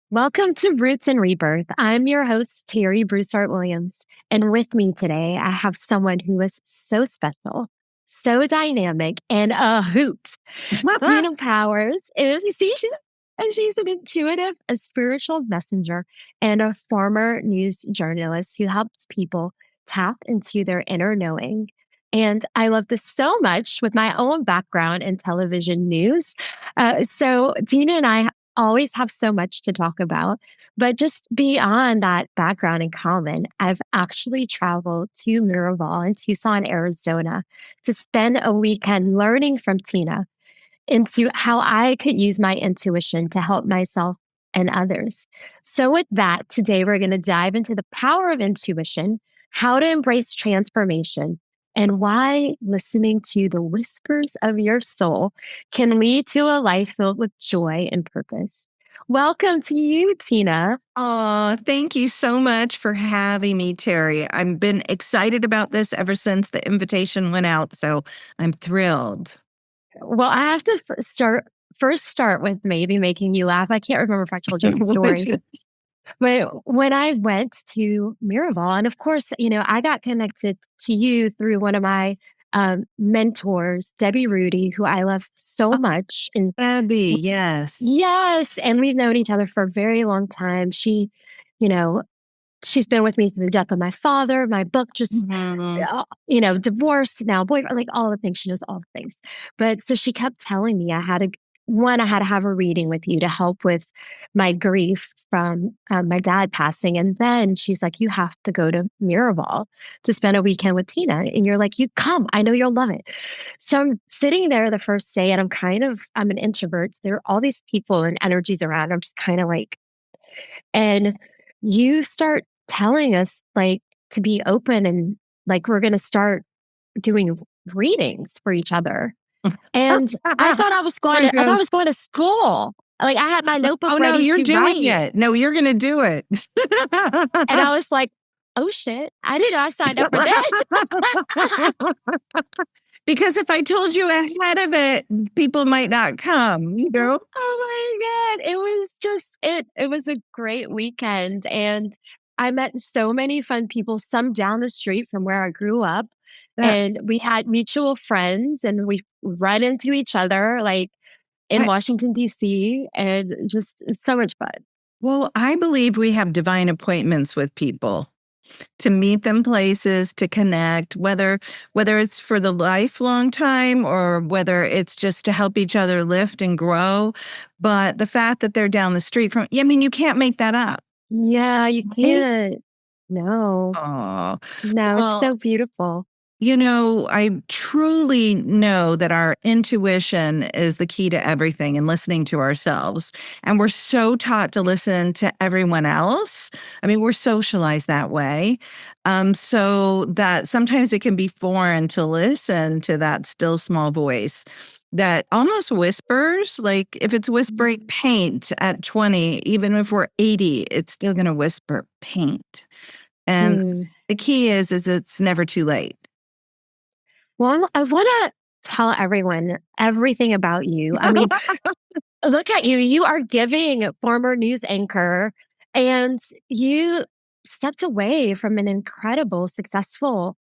Welcome to Roots and Rebirth. I'm your host, Terri Broussard Williams. And with me today, I have someone who is so special, so dynamic, and a hoot. Tina Powers she's an intuitive, a spiritual messenger, and a former news journalist who helps people tap into their inner knowing. And I love this so much with my own background in television news. So Tina and I always have so much to talk about. But just beyond that background in common, I've actually traveled to Miraval in Tucson, Arizona to spend a weekend learning from Tina into how I could use my intuition to help myself and others. So, with that, today we're going to dive into the power of intuition, how to embrace transformation, and why listening to the whispers of your soul can lead to a life filled with joy and purpose. Welcome to you, Tina. Oh, thank you so much for having me, Terri. I've been excited about this ever since the invitation went out, so I'm thrilled. Well, I have to start with maybe making you laugh. I can't remember if I told you the story. But when I went to Miraval, and of course, I got connected to you through one of my mentors, Debbie Rudy, who I love so much. And Abby, yes. yes, and we've known each other for a very long time. You know, she's been with me through the death of my father, my book, just, divorce, now boyfriend, like all the things. She knows all the things. But so she kept telling me I had to have a reading with you to help with my grief from my dad passing. And then she's like, you have to go to Miraval to spend a weekend with Tina. And you're like, you come, I know you'll love it. So I'm sitting there the first day and I'm an introvert. So there are all these people and energies around. I'm just kind of like, and you start telling us like to be open and like we're going to start doing readings for each other. And I thought I was going to I thought I was going to school. Like I had my notebook Oh, no, ready you're to doing write. it. No, you're going to do it. And I was like, oh shit, I didn't know I signed up for this. Because if I told you ahead of it, people might not come, Oh my God. It was just it was a great weekend. And I met so many fun people, some down the street from where I grew up. That And we had mutual friends and we run into each other like in I, Washington, DC, and just so much fun. well, I believe we have divine appointments with people to meet them places, to connect, whether it's for the lifelong time or whether it's just to help each other lift and grow. But the fact that they're down the street from, I mean, you can't make that up. Yeah, you Right? can't. No, Oh, no, it's well, so beautiful. I truly know that our intuition is the key to everything and listening to ourselves. And we're so taught to listen to everyone else. I mean, we're socialized that way. So that sometimes it can be foreign to listen to that still small voice that almost whispers. Like if it's whispering paint at 20, even if we're 80, it's still going to whisper paint. And Mm. the key is it's never too late. Well, I want to tell everyone everything about you. I mean, look at you. You are giving former news anchor, and you stepped away from an incredible, successful,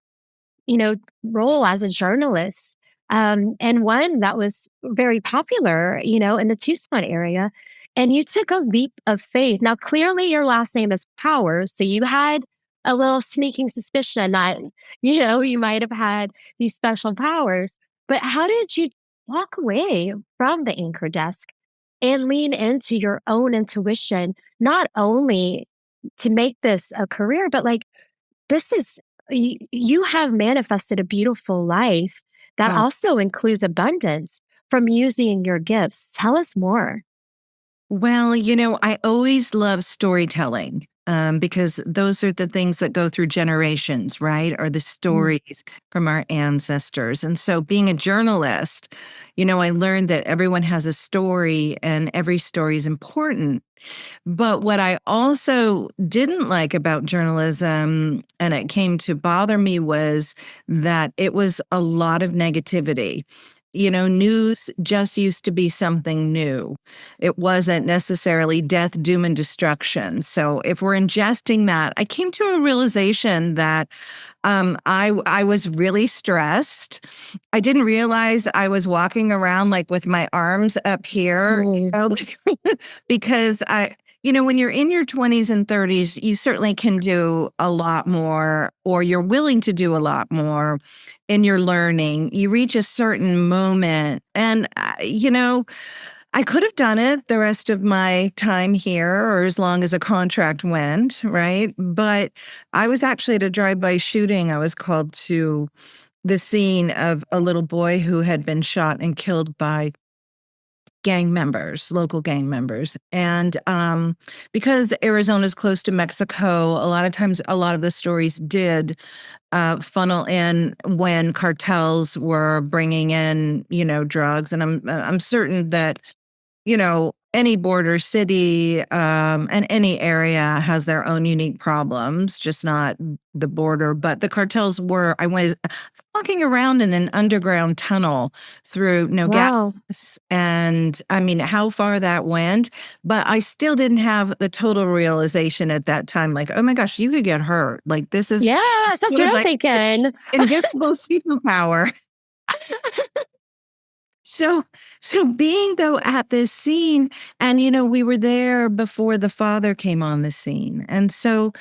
you know, role as a journalist, and one that was very popular, in the Tucson area. And you took a leap of faith. Now, clearly, your last name is Powers, so you had a little sneaking suspicion that, you might have had these special powers. But how did you walk away from the anchor desk and lean into your own intuition, not only to make this a career, but like this is you have manifested a beautiful life that Wow. also includes abundance from using your gifts. Tell us more. Well, I always love storytelling because those are the things that go through generations, right? Are the Mm. stories from our ancestors. And so, being a journalist, I learned that everyone has a story and every story is important. But what I also didn't like about journalism, and it came to bother me, was that it was a lot of negativity. news just used to be something new. It wasn't necessarily death, doom, and destruction. So if we're ingesting that, I came to a realization that I was really stressed. I didn't realize I was walking around like with my arms up here, because when you're in your 20s and 30s, you certainly can do a lot more, or you're willing to do a lot more in your learning. You reach a certain moment, and I could have done it the rest of my time here, or as long as a contract went, right? But I was actually at a drive-by shooting. I was called to the scene of a little boy who had been shot and killed by local gang members. And because Arizona is close to Mexico, a lot of times, a lot of the stories did funnel in when cartels were bringing in, drugs. And I'm certain that any border city and any area has their own unique problems, just not the border. But the cartels I was walking around in an underground tunnel through Nogales. And I mean, how far that went, but I still didn't have the total realization at that time. Like, oh my gosh, you could get hurt. Like, this is yes, that's what I'm thinking. Invisible superpower. So being though at this scene, and we were there before the father came on the scene, and so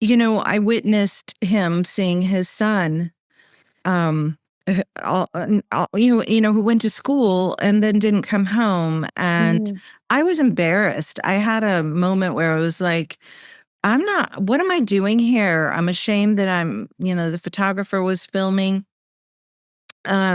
I witnessed him seeing his son, who went to school and then didn't come home, and I was embarrassed. I had a moment where I was like, what am I doing here? I'm ashamed that the photographer was filming.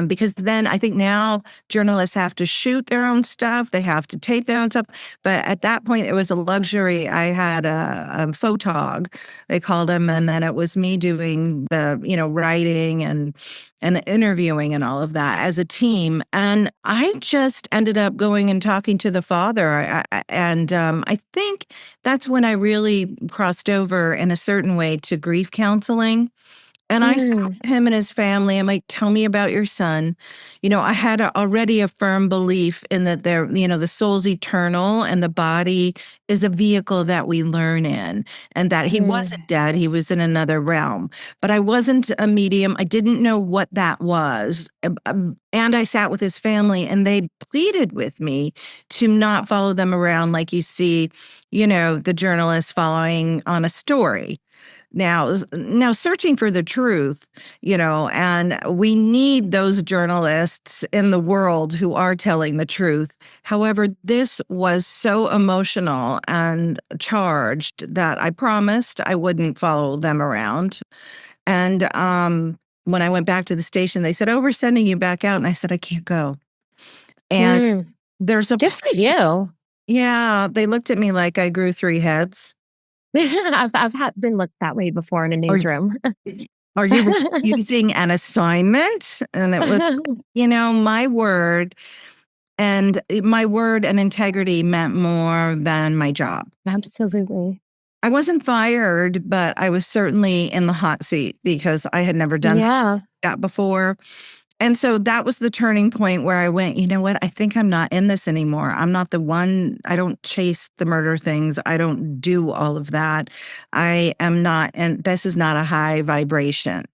Because then I think now journalists have to shoot their own stuff. They have to tape their own stuff. But at that point, it was a luxury. I had a photog, they called him. And then it was me doing the, writing and the interviewing and all of that as a team. And I just ended up going and talking to the father. I think that's when I really crossed over in a certain way to grief counseling. And I saw him and his family. I'm like, tell me about your son. I had already a firm belief in that the soul's eternal and the body is a vehicle that we learn in, and that he wasn't dead. He was in another realm. But I wasn't a medium. I didn't know what that was. And I sat with his family, and they pleaded with me to not follow them around like you see, the journalists following on a story. Now searching for the truth, and we need those journalists in the world who are telling the truth. However, this was so emotional and charged that I promised I wouldn't follow them around. And when I went back to the station, they said, "Oh, we're sending you back out." And I said, "I can't go." And there's good for you. Yeah, they looked at me like I grew 3 heads. I've been looked that way before in a newsroom. Are you using an assignment? And it was, my word and integrity meant more than my job. Absolutely. I wasn't fired, but I was certainly in the hot seat because I had never done that before. And so that was the turning point where I went, you know what? I think I'm not in this anymore. I'm not the one. I don't chase the murder things. I don't do all of that. I am not, and this is not a high vibration.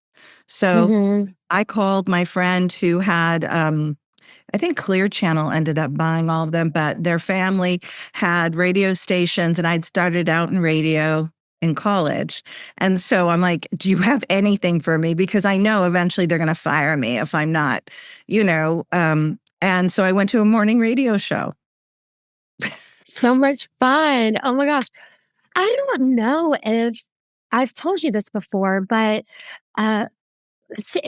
So I called my friend who had, I think Clear Channel ended up buying all of them, but their family had radio stations, and I'd started out in radio in college. And so I'm like, do you have anything for me? Because I know eventually they're going to fire me if I'm not, and so I went to a morning radio show. So much fun. Oh my gosh. I don't know if I've told you this before, but a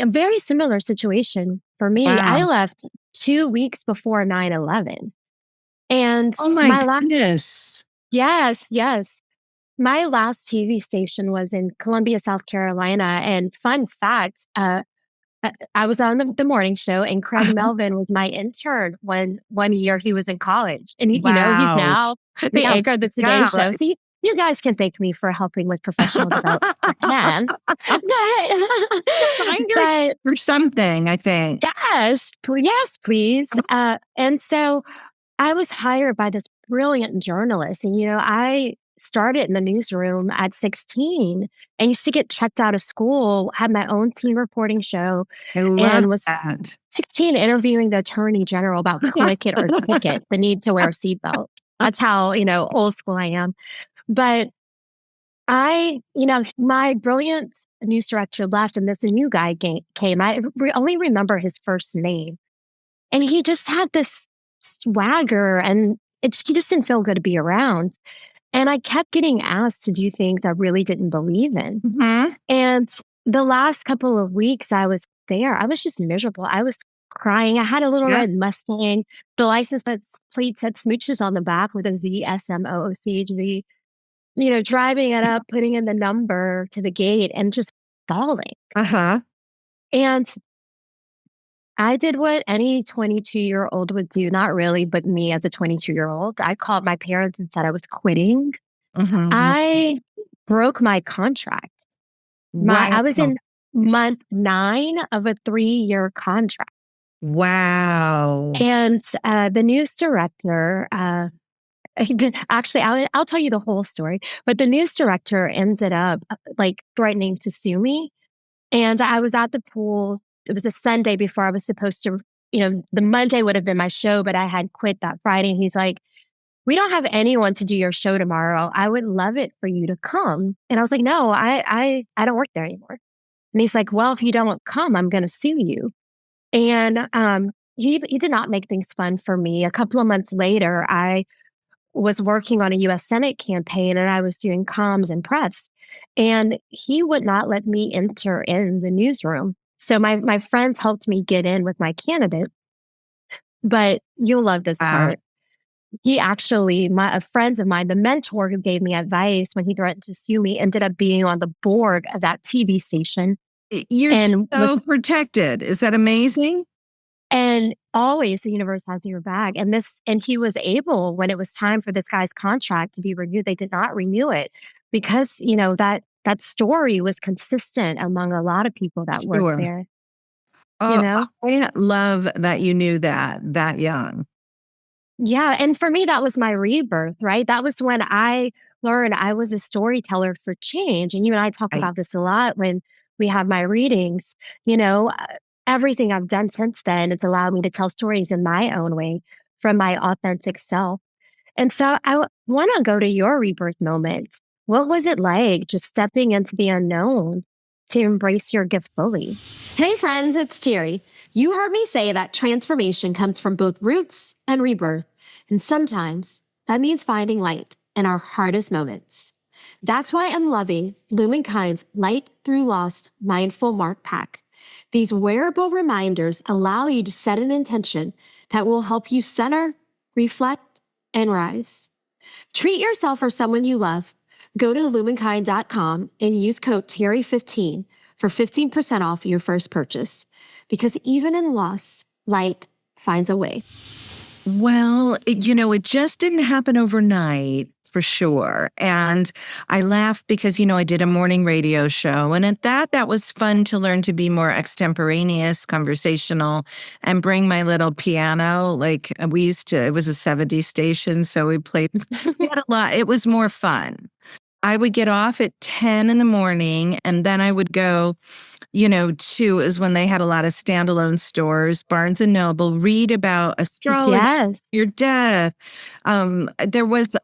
very similar situation for me. Wow. I left 2 weeks before 9/11. And oh my goodness. Yes. My last TV station was in Columbia, South Carolina. And fun fact, I was on the morning show, and Craig Melvin was my intern one year he was in college. And, he's now the anchor of the Today Show. So you guys can thank me for helping with professional development. You can. But for something, I think. yes, please. And so I was hired by this brilliant journalist. And, I started in the newsroom at 16 and used to get checked out of school, had my own teen reporting show, I love and was that. 16 interviewing the attorney general about click it or ticket, the need to wear a seatbelt. That's how, old school I am. But my brilliant news director left and this new guy came. I only remember his first name. And he just had this swagger and he just didn't feel good to be around. And I kept getting asked to do things I really didn't believe in. Mm-hmm. And the last couple of weeks I was there, I was just miserable. I was crying. I had a little red Mustang. The license plate said Smooches on the back with a ZSMOOCHZ. Driving it up, putting in the number to the gate and just bawling. Uh-huh. And I did what any 22-year-old would do. Not really, but me as a 22-year-old. I called my parents and said I was quitting. Mm-hmm. I broke my contract. Wow. I was in month 9 of a 3-year contract. Wow. And the news director, I'll tell you the whole story, but the news director ended up threatening to sue me. And I was at the pool. It was a Sunday before I was supposed to, the Monday would have been my show, but I had quit that Friday. And he's like, we don't have anyone to do your show tomorrow. I would love it for you to come. And I was like, no, I don't work there anymore. And he's like, well, if you don't come, I'm going to sue you. And he did not make things fun for me. A couple of months later, I was working on a U.S. Senate campaign and I was doing comms and press. And he would not let me enter in the newsroom. So my friends helped me get in with my candidate. But you'll love this part. He actually, a friend of mine, the mentor who gave me advice when he threatened to sue me, ended up being on the board of that TV station. You're so protected. Is that amazing? And always the universe has your back. And he was able, when it was time for this guy's contract to be renewed, they did not renew it because, that story was consistent among a lot of people that worked there. I love that you knew that young. Yeah. And for me, that was my rebirth, right? That was when I learned I was a storyteller for change. And you and I talk about this a lot when we have my readings. Everything I've done since then, it's allowed me to tell stories in my own way from my authentic self. And so I want to go to your rebirth moment. What was it like just stepping into the unknown to embrace your gift fully? Hey friends, it's Terri. You heard me say that transformation comes from both roots and rebirth. And sometimes that means finding light in our hardest moments. That's why I'm loving Lumankind's Light Through Lost Mindful Mark Pack. These wearable reminders allow you to set an intention that will help you center, reflect, and rise. Treat yourself or someone you love. Go to lumankind.com and use code Terri15 for 15% off your first purchase. Because even in loss, light finds a way. Well, it just didn't happen overnight. For sure. And I laugh because, I did a morning radio show. And at that was fun to learn to be more extemporaneous, conversational, and bring my little piano. Like it was a 70s station. So we played, we had a lot. It was more fun. I would get off at 10 in the morning and then I would go, is when they had a lot of standalone stores, Barnes and Noble, read about astrology, your death. There was,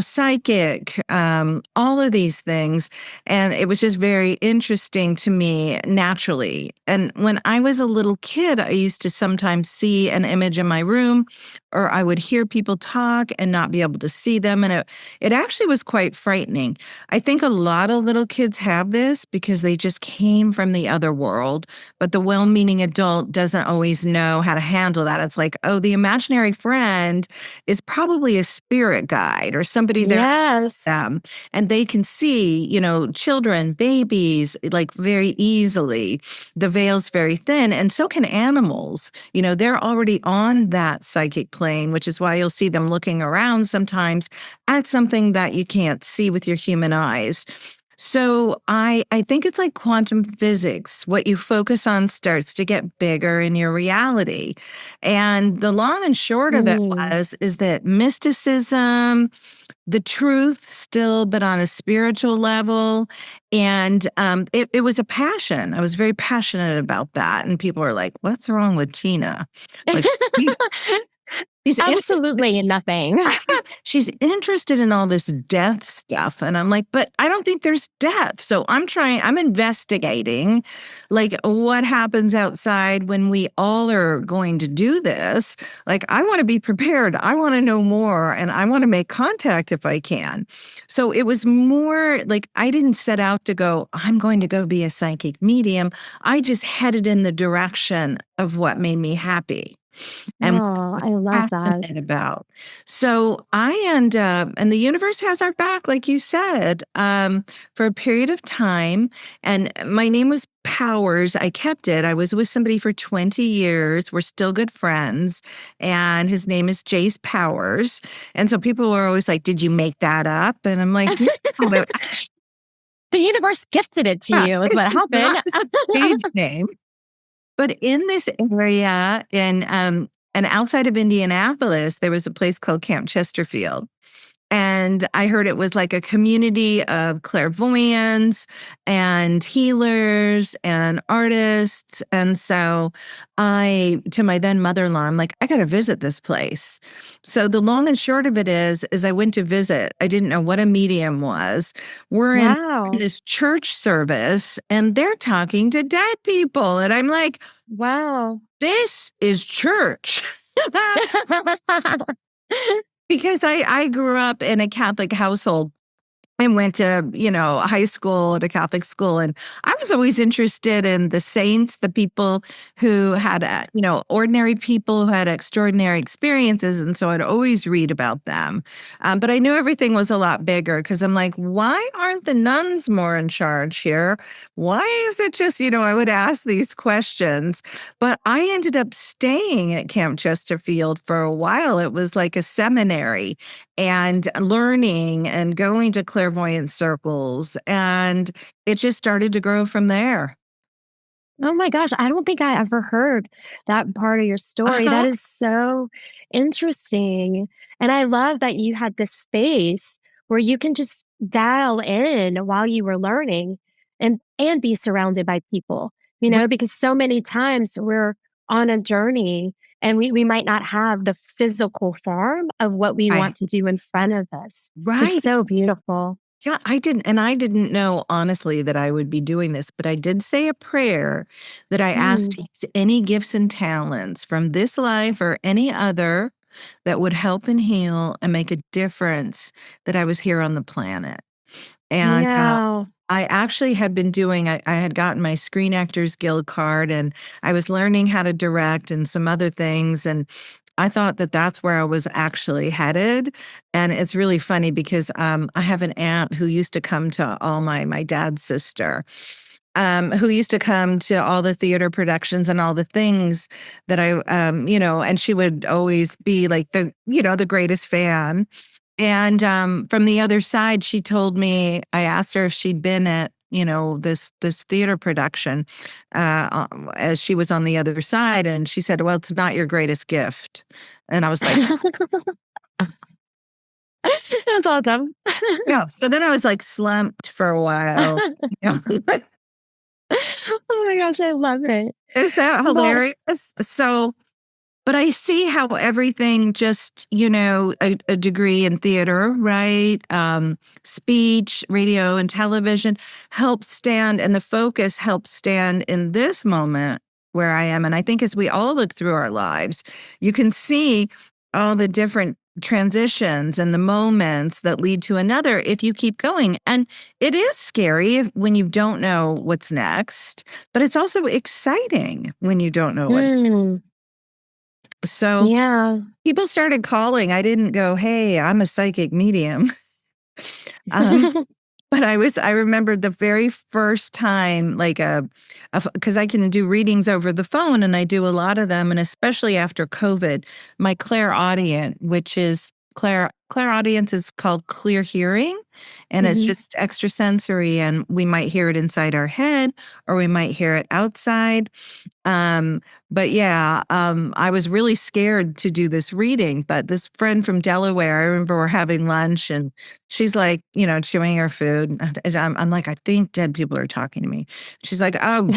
psychic, all of these things. And it was just very interesting to me naturally. And when I was a little kid, I used to sometimes see an image in my room, or I would hear people talk and not be able to see them. And it actually was quite frightening. I think a lot of little kids have this because they just came from the the other world, but the well-meaning adult doesn't always know how to handle that. It's like, oh, the imaginary friend is probably a spirit guide or somebody there Yes. them, and they can see, children, babies, like very easily. The veil's very thin, and so can animals. They're already on that psychic plane, which is why you'll see them looking around sometimes at something that you can't see with your human eyes. So I think it's like quantum physics. What you focus on starts to get bigger in your reality. And the long and short of it is that mysticism, the truth still, but on a spiritual level. And it was a passion. I was very passionate about that. And people were like, what's wrong with Tina? Like, she's Absolutely nothing. she's interested in all this death stuff. And I'm like, but I don't think there's death. So I'm investigating like what happens outside when we all are going to do this. Like, I want to be prepared. I want to know more and I want to make contact if I can. So it was more like I didn't set out to go, I'm going to go be a psychic medium. I just headed in the direction of what made me happy. And I love that. about. So I end up, and the universe has our back, like you said, for a period of time. And my name was Powers. I kept it. I was with somebody for 20 years. We're still good friends. And his name is Jace Powers. And so people were always like, did you make that up? And I'm like, no, the universe gifted it to you is what happened. Stage name. But in this area, and outside of Indianapolis, there was a place called Camp Chesterfield. And I heard it was like a community of clairvoyants and healers and artists. And so to my then mother-in-law, I'm like, I got to visit this place. So the long and short of it is I went to visit. I didn't know what a medium was. We're in this church service and they're talking to dead people. And I'm like, wow, this is church. Because I grew up in a Catholic household and went to, high school at a Catholic school. And I was always interested in the saints, the people who had, ordinary people who had extraordinary experiences. And so I'd always read about them. But I knew everything was a lot bigger because I'm like, why aren't the nuns more in charge here? Why is it just, I would ask these questions. But I ended up staying at Camp Chesterfield for a while. It was like a seminary and learning and going to clairvoyant circles. And it just started to grow from there. Oh my gosh, I don't think I ever heard that part of your story. That is so interesting. And I love that you had this space where you can just dial in while you were learning and be surrounded by people, because so many times we're on a journey and we might not have the physical form of what we want to do in front of us. Right. It's so beautiful. Yeah, I didn't know, honestly, that I would be doing this, but I did say a prayer that I asked to use any gifts and talents from this life or any other that would help and heal and make a difference that I was here on the planet. And I actually had been doing, I had gotten my Screen Actors Guild card and I was learning how to direct and some other things. And I thought that that's where I was actually headed. And it's really funny because I have an aunt who used to come to all my dad's sister, who used to come to all the theater productions and all the things that and she would always be like the greatest fan. And from the other side, she told me, I asked her if she'd been at this theater production as she was on the other side. And she said, well, it's not your greatest gift. And I was like, that's awesome. no. So then I was like slumped for a while. Oh my gosh, I love it. Is that hilarious? So, but I see how everything just, a degree in theater, right? Speech, radio, and television helps stand, and the focus helps stand in this moment where I am. And I think as we all look through our lives, you can see all the different transitions and the moments that lead to another if you keep going. And it is scary when you don't know what's next, but it's also exciting when you don't know what's Mm, so yeah. people started calling. I didn't go, "Hey, I'm a psychic medium." Um, but I remember the very first time, like because I can do readings over the phone and I do a lot of them. And especially after COVID, my clairaudient, which is clairaudience is called clear hearing. And it's Mhm. just extrasensory. And we might hear it inside our head or we might hear it outside. Um, but yeah, I was really scared to do this reading, but this friend from Delaware, I remember we're having lunch and she's like, chewing her food. And I'm like, I think dead people are talking to me. She's like, oh,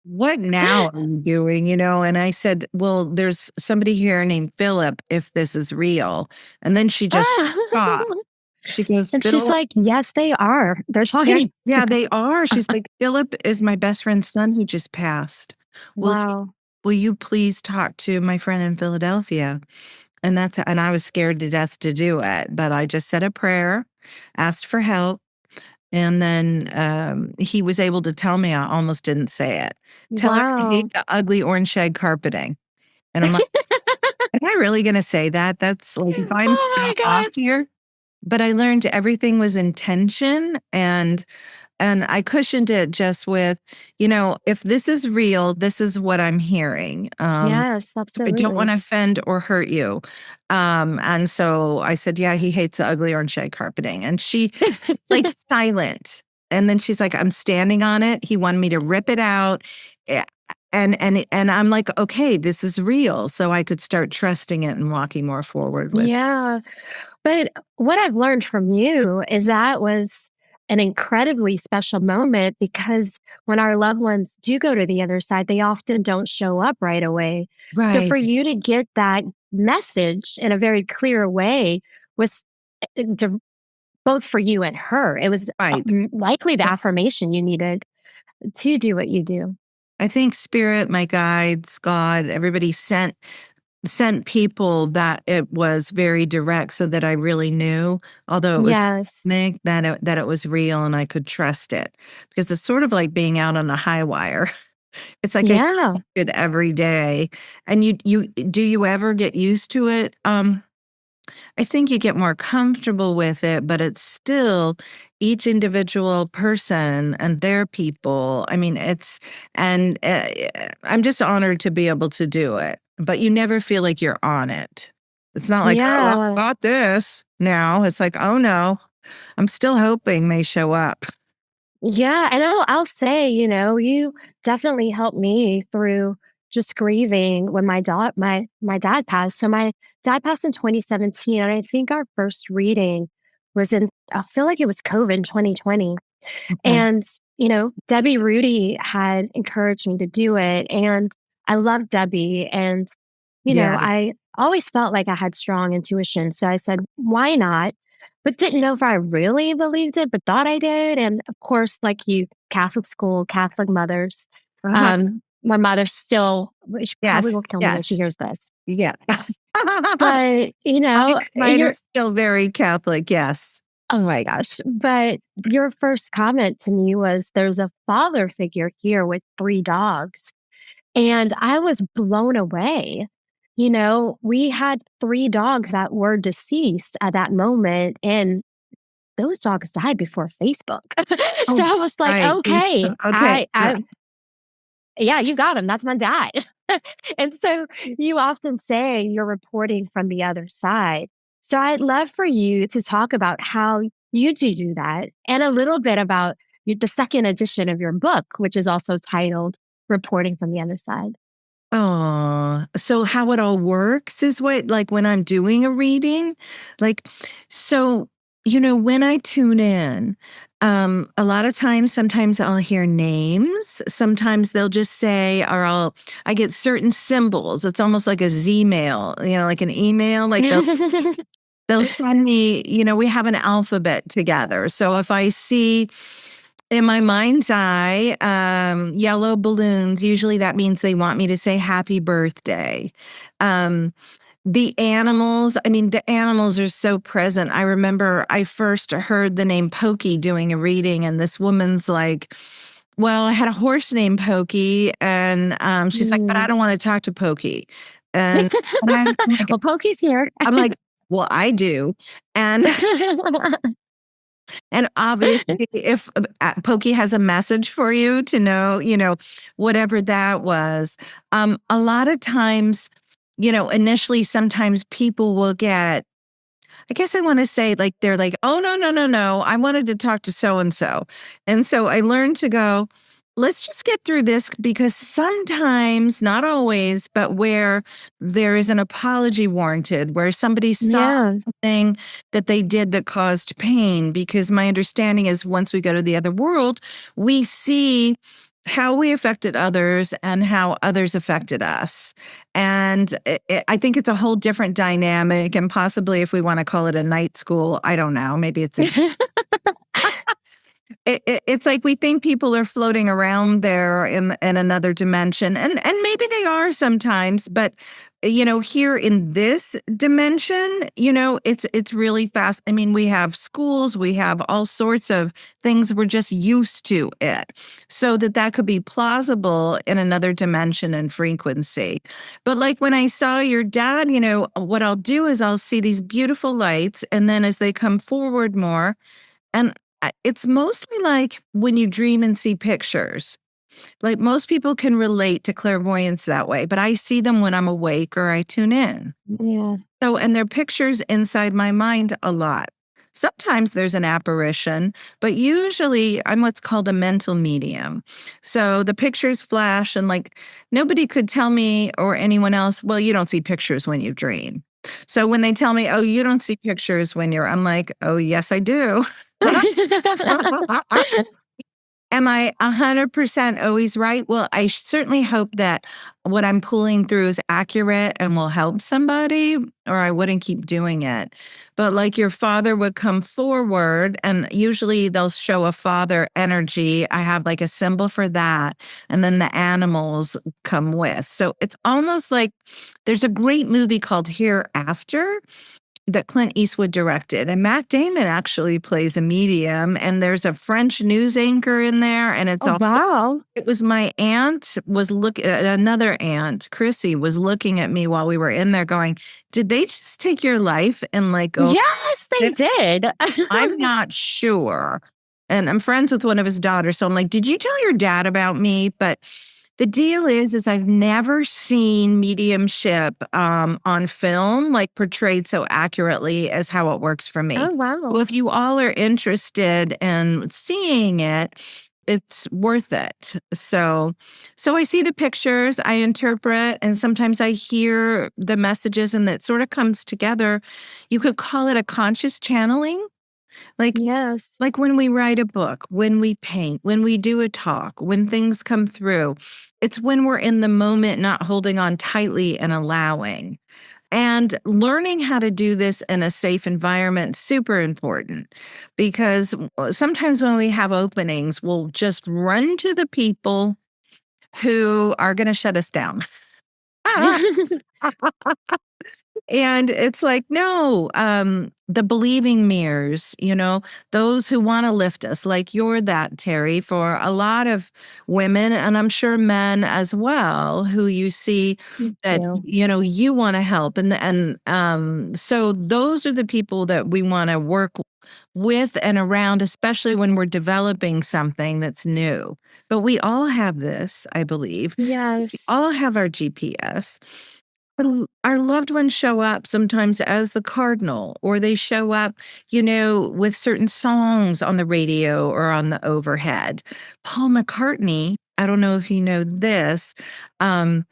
what now are you doing? And I said, well, there's somebody here named Philip, if this is real. And then she just stopped. She goes, And she's Philip. like, yes, they are. They're Yeah, talking. yeah, they are. She's like, Philip is my best friend's son who just passed. Will Wow. will you please talk to my friend in Philadelphia? And I was scared to death to do it, but I just said a prayer, asked for help, and then he was able to tell me. I almost didn't say it. Tell her I hate Wow. the ugly orange shag carpeting. And I'm like, am I really gonna say that? That's like if I'm Oh so my off God. here. But I learned everything was intention and I cushioned it just with, if this is real, this is what I'm hearing. Yes, I don't want absolutely. to offend or hurt you. And so I said, yeah, he hates the ugly orange shag carpeting. And she like silent. And then she's like, I'm standing on it. He wanted me to rip it out. Eh, And I'm like, okay, this is real. So I could start trusting it and walking more forward with. Yeah. But what I've learned from you is that was an incredibly special moment because when our loved ones do go to the other side, they often don't show up right away. So Right, for you to get that message in a very clear way was both for you and her. It was right. likely the affirmation you needed to do what you do. I think spirit, my guides, God, everybody sent people that it was very direct so that I really knew, although it was Yes. that it was real and I could trust it. Because it's sort of like being out on the high wire. It's like I Yeah. it every day. And you do you ever get used to it? I think you get more comfortable with it, but it's still each individual person and their people. I mean, and I'm just honored to be able to do it, but you never feel like you're on it. It's not like, oh, I Yeah. got this now. It's like, oh no, I'm still hoping they show up. Yeah, and I'll say, you definitely helped me through just grieving when my dad passed. So my dad passed in 2017, and I think our first reading was in I feel like it was COVID in 2020. Okay. And, Debbie Rudy had encouraged me to do it. And I love Debbie. And, Yeah. I always felt like I had strong intuition. So I said, why not? But didn't know if I really believed it, but thought I did. And of course, like you, Catholic school, Catholic mothers. Uh-huh. My mother still, she probably will Yes. kill me when she Yes. hears this. Yeah. But, Mine are you're, still very Catholic. Yes. oh my gosh. But your first comment to me was there's a father figure here with three dogs. And I was blown away. We had three dogs that were deceased at that moment, and those dogs died before Facebook. So Oh, I was like, right. okay, Okay. Yeah. yeah, you got him. That's my dad. And so you often say you're reporting from the other side. So I'd love for you to talk about how you do that and a little bit about the second edition of your book, which is also titled Reporting from the Other Side. Oh, so how it all works is what, like when I'm doing a reading, like, so, when I tune in, a lot of times, sometimes I'll hear names. Sometimes they'll just say, I get certain symbols. It's almost like a Z-mail, like an email, like they'll send me, we have an alphabet together. So if I see in my mind's eye, yellow balloons, usually that means they want me to say happy birthday. Um, The animals, I mean, the animals are so present. I remember I first heard the name Pokey doing a reading, and this woman's like, well, I had a horse named Pokey, and she's like, but I don't want to talk to Pokey. And I'm like, well, Pokey's here. I'm like, well, I do. And and obviously, if Pokey has a message for you to know, whatever that was, a lot of times, initially, sometimes people will get, I guess I want to say, like, they're like, oh, no, no, no, no, I wanted to talk to so and so. And so I learned to go, let's just get through this, because sometimes, not always, but where there is an apology warranted, where somebody saw something that they did that caused pain, because my understanding is once we go to the other world, we see how we affected others and how others affected us. And I think it's a whole different dynamic, and possibly if we want to call it a night school, I don't know, maybe it's it's like we think people are floating around there in another dimension, and maybe they are sometimes, but here in this dimension, it's really fast. I mean, we have schools, we have all sorts of things, we're just used to it, so that could be plausible in another dimension and frequency. But like when I saw your dad, what I'll do is I'll see these beautiful lights, and then as they come forward more, and it's mostly like when you dream and see pictures. Like most people can relate to clairvoyance that way, but I see them when I'm awake or I tune in. Yeah. So, and they're pictures inside my mind a lot. Sometimes there's an apparition, but usually I'm what's called a mental medium. So the pictures flash, and like nobody could tell me or anyone else, well, you don't see pictures when you dream. So when they tell me, oh, you don't see pictures when I'm like, oh, yes, I do. Am I 100% always right? Well, I certainly hope that what I'm pulling through is accurate and will help somebody, or I wouldn't keep doing it. But like your father would come forward, and usually they'll show a father energy. I have like a symbol for that. And then the animals come with. So it's almost like there's a great movie called Hereafter that Clint Eastwood directed. And Matt Damon actually plays a medium, and there's a French news anchor in there. And it's wow. It was my aunt another aunt, Chrissy, was looking at me while we were in there going, did they just take your life and like go? Yes, they did. I'm not sure. And I'm friends with one of his daughters. So I'm like, did you tell your dad about me? But the deal is I've never seen mediumship on film, like portrayed so accurately as how it works for me. Oh, wow. Well, if you all are interested in seeing it, it's worth it. So I see the pictures, I interpret, and sometimes I hear the messages, and that sort of comes together. You could call it a conscious channeling. Yes. Like when we write a book, when we paint, when we do a talk, when things come through, it's when we're in the moment, not holding on tightly and allowing. And learning how to do this in a safe environment, super important, because sometimes when we have openings, we'll just run to the people who are going to shut us down. And it's like, no, the believing mirrors, those who want to lift us, like you're that, Terri, for a lot of women, and I'm sure men as well, who you see that, you want to help. And so those are the people that we want to work with and around, especially when we're developing something that's new. But we all have this, I believe. Yes. We all have our GPS. Our loved ones show up sometimes as the cardinal, or they show up, with certain songs on the radio or on the overhead. Paul McCartney, I don't know if you know this, Let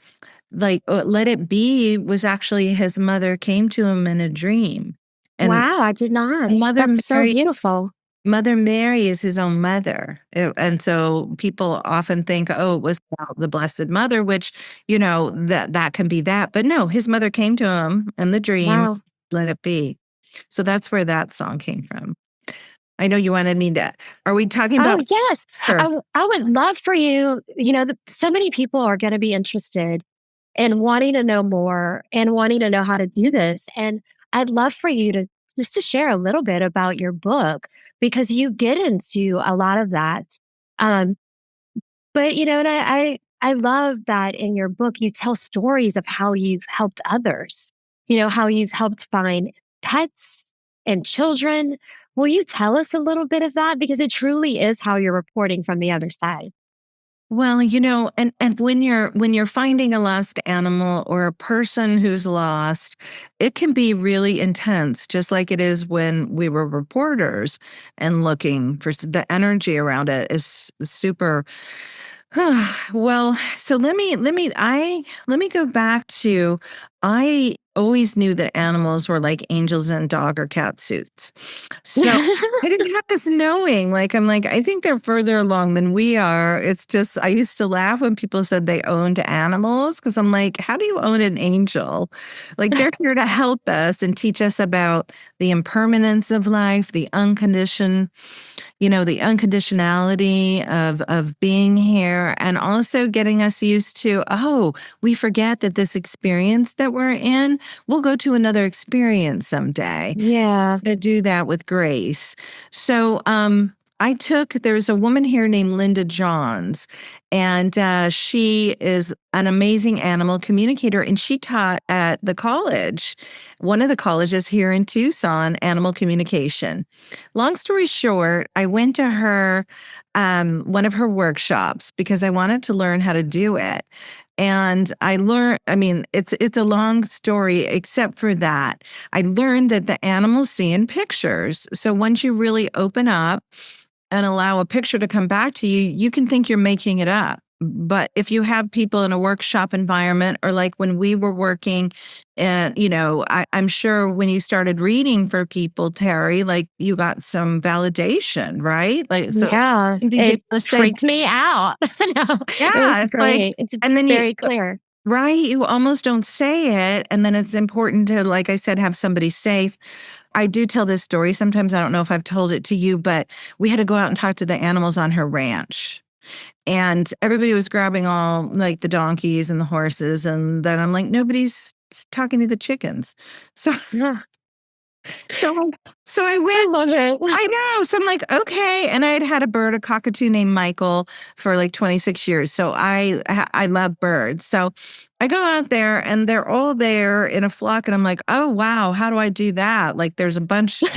It Be was actually his mother came to him in a dream. And wow, I did not. That's so beautiful. Mother Mary is his own mother. And so people often think, oh, it was about the Blessed Mother, which, that can be that. But no, his mother came to him in the dream, wow. Let It Be. So that's where that song came from. I know you wanted me to. Are we talking about? Oh, yes. Sure. I would love for you. So many people are going to be interested and wanting to know more and wanting to know how to do this. And I'd love for you to just to share a little bit about your book because you get into a lot of that. Um, but and I love that in your book you tell stories of how you've helped others. How you've helped find pets and children. Will you tell us a little bit of that because it truly is how you're reporting from the other side? Well, and when you're finding a lost animal or a person who's lost, it can be really intense, just like it is when we were reporters and looking for the energy around it is super. Well, so let me go back to I always knew that animals were like angels in dog or cat suits. So I didn't have this knowing. Like, I'm like, I think they're further along than we are. It's just, I used to laugh when people said they owned animals because I'm like, how do you own an angel? Like, they're here to help us and teach us about the impermanence of life, the unconditionality of being here, and also getting us used to, oh, we forget that this experience that we're in, we'll go to another experience someday. Yeah. To do that with grace. So there's a woman here named Linda Johns, and she is an amazing animal communicator, and she taught at the college, one of the colleges here in Tucson, animal communication. Long story short, I went to her, one of her workshops because I wanted to learn how to do it. And I learned, I mean, it's a long story, except for that. I learned that the animals see in pictures. So once you really open up and allow a picture to come back to you, you can think you're making it up. But if you have people in a workshop environment, or like when we were working, and I'm sure when you started reading for people, Terry, like you got some validation, right? Like, so Yeah, you'd be it able to say, freaked me out. No, it yeah, was it's like, great. It's and then very clear. right, you almost don't say it, and then it's important to, like I said, have somebody safe. I do tell this story. Sometimes I don't know if I've told it to you, but we had to go out and talk to the animals on her ranch. And everybody was grabbing all like the donkeys and the horses. And then I'm like, nobody's talking to the chickens. So, Yeah, so, so I I went, love it. I know. So I'm like, okay. And I had a bird, a cockatoo named Michael for like 26 years. So I love birds. So I go out there and they're all there in a flock. And I'm like, oh, wow, how do I do that? Like there's a bunch of,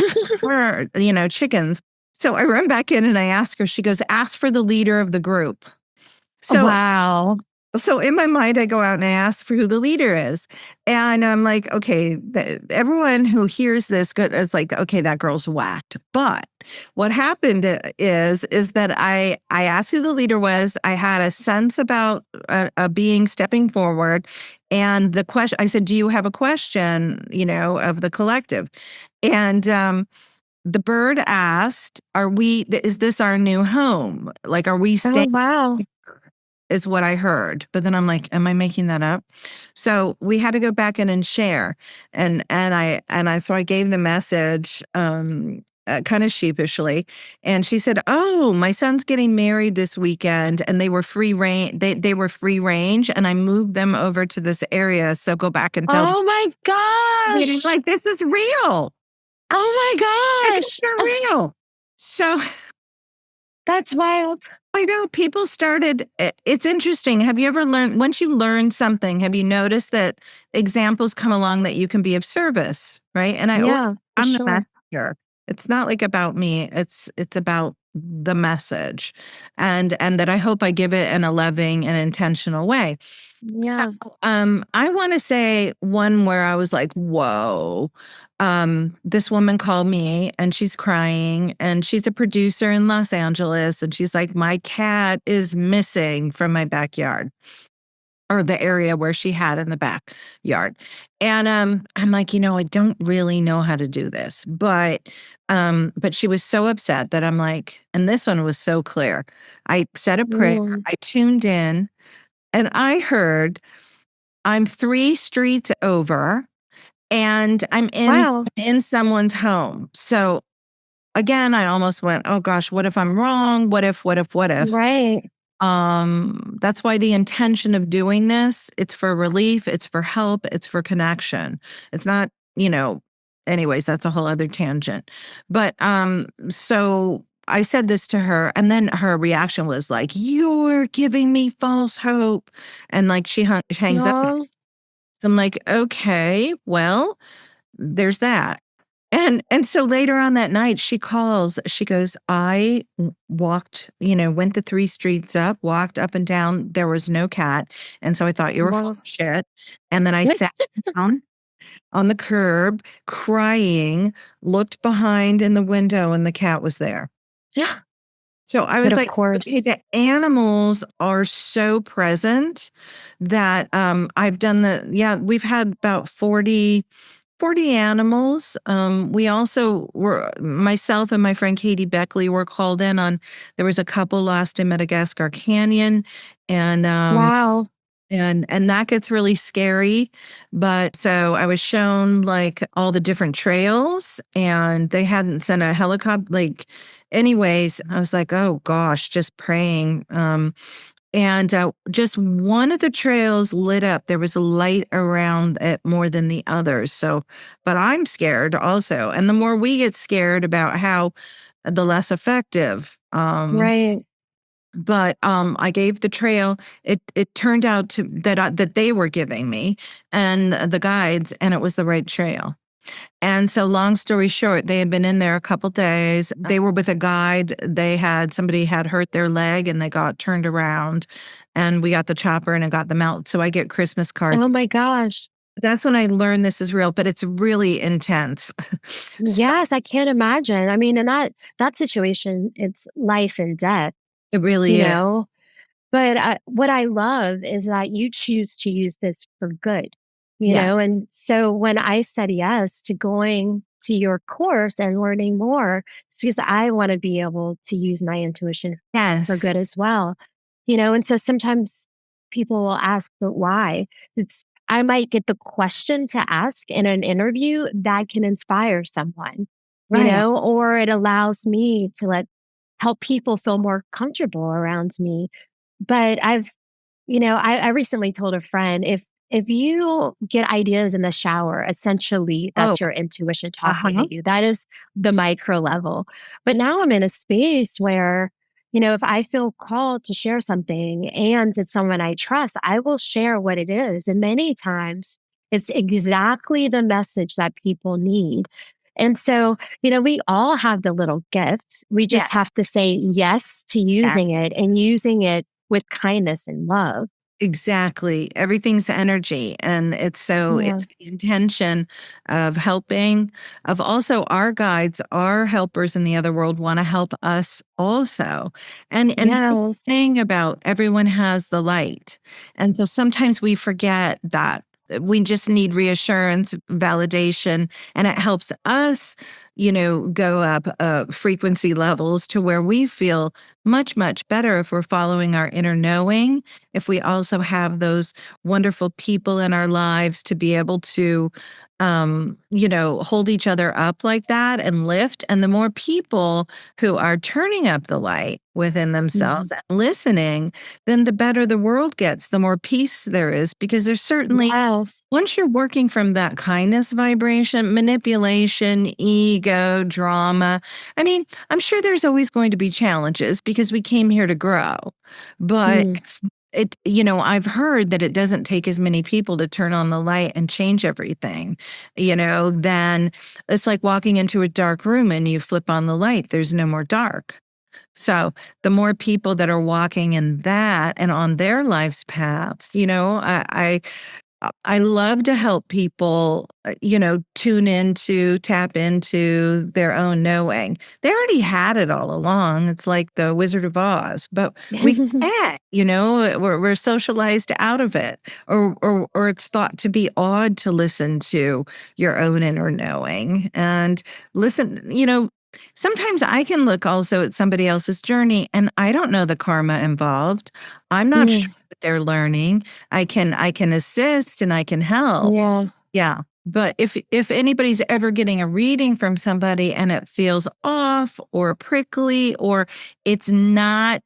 chickens. So I run back in and I ask her, she goes, ask for the leader of the group. So Wow. so in my mind, I go out and I ask for who the leader is. And I'm like, okay, everyone who hears this is like, okay, that girl's whacked. But what happened is that I asked who the leader was. I had a sense about a being stepping forward. And the question, I said, do you have a question, of the collective? And the bird asked, is this our new home? Like, are we Oh, staying? wow. Is what I heard. But then I'm like, am I making that up? So we had to go back in and share. So I gave the message kind of sheepishly. And she said, oh, my son's getting married this weekend and they were free range. They were free range and I moved them over to this area. So go back and tell them. Oh my gosh. Like, this is real. Oh my Like, gosh. it's real. So That's wild. I know people started. It's interesting. Have you ever learned, once you learn something, have you noticed that examples come along that you can be of service, right? And Yeah, for I'm the sure. messenger. It's not like about me. It's about the message, and that I hope I give it in a loving and intentional way. So, Yeah. I want to say one where I was like, whoa. This woman called me and she's crying and she's a producer in Los Angeles. And she's like, my cat is missing from my backyard, or the area where she had in the backyard. And I'm like, I don't really know how to do this. But she was so upset that I'm like, and this one was so clear. I said a prayer, Mm. I tuned in, and I heard, I'm 3 streets over and I'm Wow. in someone's home. So again, I almost went, oh gosh, what if I'm wrong? What if? Right. That's why the intention of doing this, it's for relief, it's for help, it's for connection. It's not, anyways, that's a whole other tangent. But so I said this to her, and then her reaction was like, "You're giving me false hope." And like she hangs up. No. So I'm like, "Okay, well, there's that." And so later on that night, she calls. She goes, "I walked, went the 3 streets up, walked up and down. There was no cat. And so I thought you were full Wow. of shit. And then I sat down on the curb crying, looked behind in the window, and the cat was there." Yeah. So I But was of like, okay, course. the animals are so present that I've done we've had about 40 animals. We also myself and my friend Katie Beckley were called in on, there was a couple lost in Madagascar Canyon, and Wow. and that gets really scary. But so I was shown like all the different trails, and they hadn't sent a helicopter. Like, anyways, I was like, oh gosh, just praying. And just one of the trails lit up. There was a light around it more than the others. So, but I'm scared also. And the more we get scared about how, the less effective. Right. But I gave the trail. It turned out that they were giving me and the guides, and it was the right trail. And so long story short, they had been in there a couple days. They were with a guide. Somebody had hurt their leg and they got turned around, and we got the chopper and it got them out. So I get Christmas cards. Oh my gosh. That's when I learned this is real, but it's really intense. So Yes, I can't imagine. I mean, in that situation, it's life and death, it you really is. know? But what I love is that you choose to use this for good, Yes. And so when I said yes to going to your course and learning more, it's because I want to be able to use my intuition for Yes. good as well, And so sometimes people will ask, but why? I might get the question to ask in an interview that can inspire someone, Right. or it allows me to help people feel more comfortable around me. But I recently told a friend, if you get ideas in the shower, essentially Oh, that's your intuition talking uh-huh. to you. That is the micro level. But now I'm in a space where, if I feel called to share something and it's someone I trust, I will share what it is. And many times it's exactly the message that people need. And so, we all have the little gift. We Yes. just have to say yes to using Yes. it and using it with kindness and love. Exactly. Everything's energy. And it's Yeah. the intention of helping, of also our guides, our helpers in the other world want to help us also. And here's the Yes. thing about everyone has the light. And so sometimes we forget that. We just need reassurance, validation, and it helps us, go up frequency levels to where we feel much, much better if we're following our inner knowing, if we also have those wonderful people in our lives to be able to, hold each other up like that and lift. And the more people who are turning up the light within themselves Mhm. and listening, then the better the world gets, the more peace there is. Because there's certainly, Yes. once you're working from that kindness vibration, manipulation, ego, drama, I mean, I'm sure there's always going to be challenges because we came here to grow. But Mm. I've heard that it doesn't take as many people to turn on the light and change everything, then it's like walking into a dark room and you flip on the light, there's no more dark. So the more people that are walking in that and on their life's paths, I love to help people, tune into, tap into their own knowing. They already had it all along. It's like the Wizard of Oz, but we can't, we're socialized out of it, or it's thought to be odd to listen to your own inner knowing and listen. Sometimes I can look also at somebody else's journey, and I don't know the karma involved. I'm not sure Mm. what they're learning. I can assist and I can help. Yeah. Yeah. But if anybody's ever getting a reading from somebody and it feels off or prickly or it's not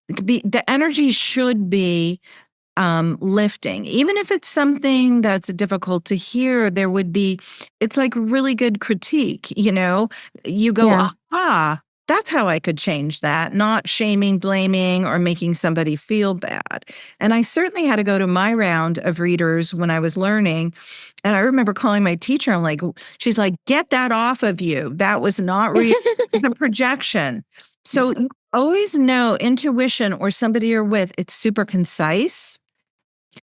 the energy should be lifting. Even if it's something that's difficult to hear, it's like really good critique, you go, Yeah. that's how I could change that, not shaming, blaming, or making somebody feel bad. And I certainly had to go to my round of readers when I was learning. And I remember calling my teacher, she's like, get that off of you. That was not real, the projection. So you always know intuition or somebody you're with, it's super concise.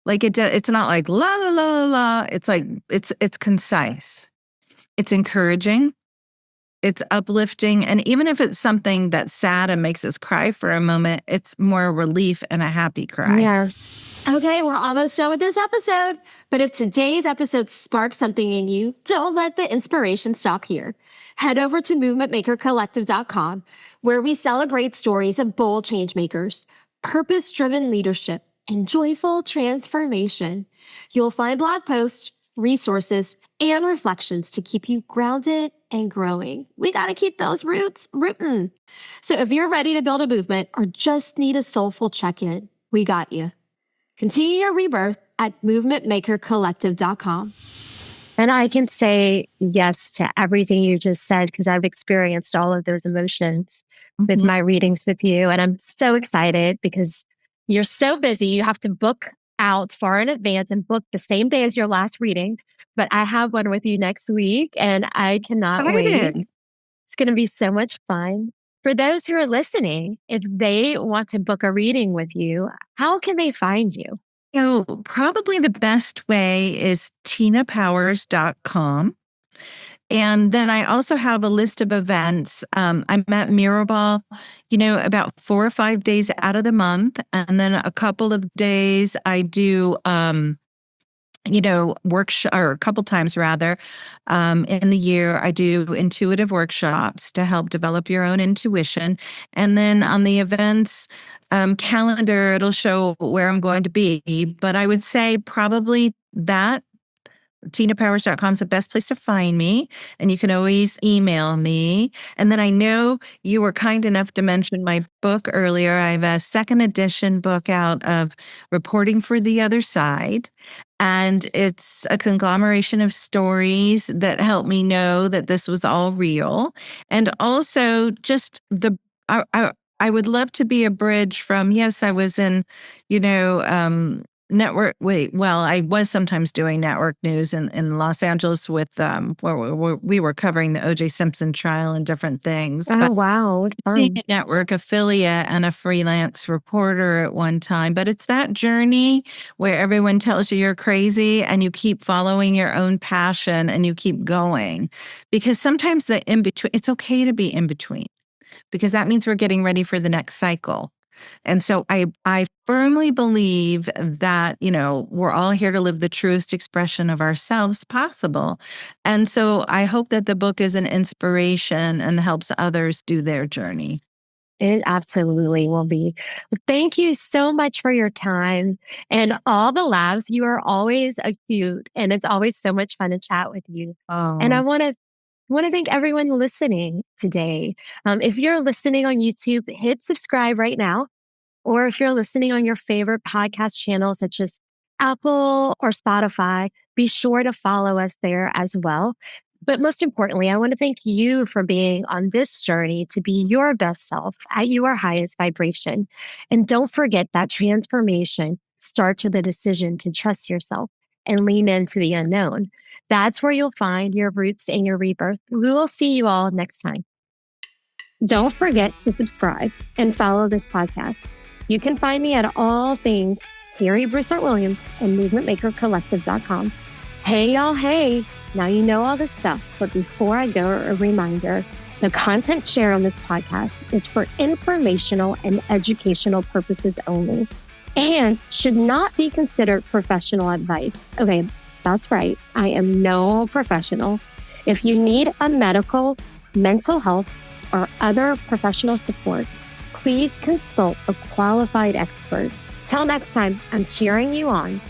Like it's not like la la la la la. It's like it's concise. It's encouraging. It's uplifting. And even if it's something that's sad and makes us cry for a moment, it's more relief and a happy cry. Yes. Okay, we're almost done with this episode. But if today's episode sparked something in you, don't let the inspiration stop here. Head over to movementmakercollective.com, where we celebrate stories of bold change makers, purpose-driven leadership, and joyful transformation. You'll find blog posts, resources, and reflections to keep you grounded and growing. We got to keep those roots rootin'. So if you're ready to build a movement or just need a soulful check-in, we got you. Continue your rebirth at movementmakercollective.com. And I can say yes to everything you just said because I've experienced all of those emotions with my readings with you. And I'm so excited because you're so busy. You have to book out far in advance and book the same day as your last reading. But I have one with you next week and I cannot wait. It's going to be so much fun. For those who are listening, if they want to book a reading with you, how can they find you? Probably the best way is tinapowers.com. And then I also have a list of events. I'm at Miraval, about 4 or 5 days out of the month. And then a couple of days I do, workshop, or a couple times rather, in the year, I do intuitive workshops to help develop your own intuition. And then on the events calendar, it'll show where I'm going to be. But I would say probably that tinapowers.com is the best place to find me. And you can always email me. And then I know you were kind enough to mention my book earlier. I have a second edition book out of Reporting for the Other Side. And it's a conglomeration of stories that help me know that this was all real. And also just I would love to be a bridge from, yes, I was in, I was sometimes doing network news in Los Angeles with, where we were covering the O.J. Simpson trial and different things. Oh, wow. Being a network affiliate and a freelance reporter at one time. But it's that journey where everyone tells you you're crazy and you keep following your own passion and you keep going. Because sometimes the in-between, it's okay to be in between because that means we're getting ready for the next cycle. And so I firmly believe that, we're all here to live the truest expression of ourselves possible. And so I hope that the book is an inspiration and helps others do their journey. It absolutely will be. Thank you so much for your time and all the laughs. You are always acute and it's always so much fun to chat with you. And I want to thank everyone listening today. If you're listening on YouTube, hit subscribe right now. Or if you're listening on your favorite podcast channel, such as Apple or Spotify, be sure to follow us there as well. But most importantly, I want to thank you for being on this journey to be your best self at your highest vibration. And don't forget that transformation starts with a decision to trust yourself and lean into the unknown. That's where you'll find your roots and your rebirth. We will see you all next time. Don't forget to subscribe and follow this podcast. You can find me at all things Terri Broussard Williams and movementmakercollective.com. Hey, y'all. Hey, now you know all this stuff. But before I go, a reminder, the content shared on this podcast is for informational and educational purposes only and should not be considered professional advice. Okay, that's right. I am no professional. If you need a medical, mental health, or other professional support, please consult a qualified expert. Till next time, I'm cheering you on.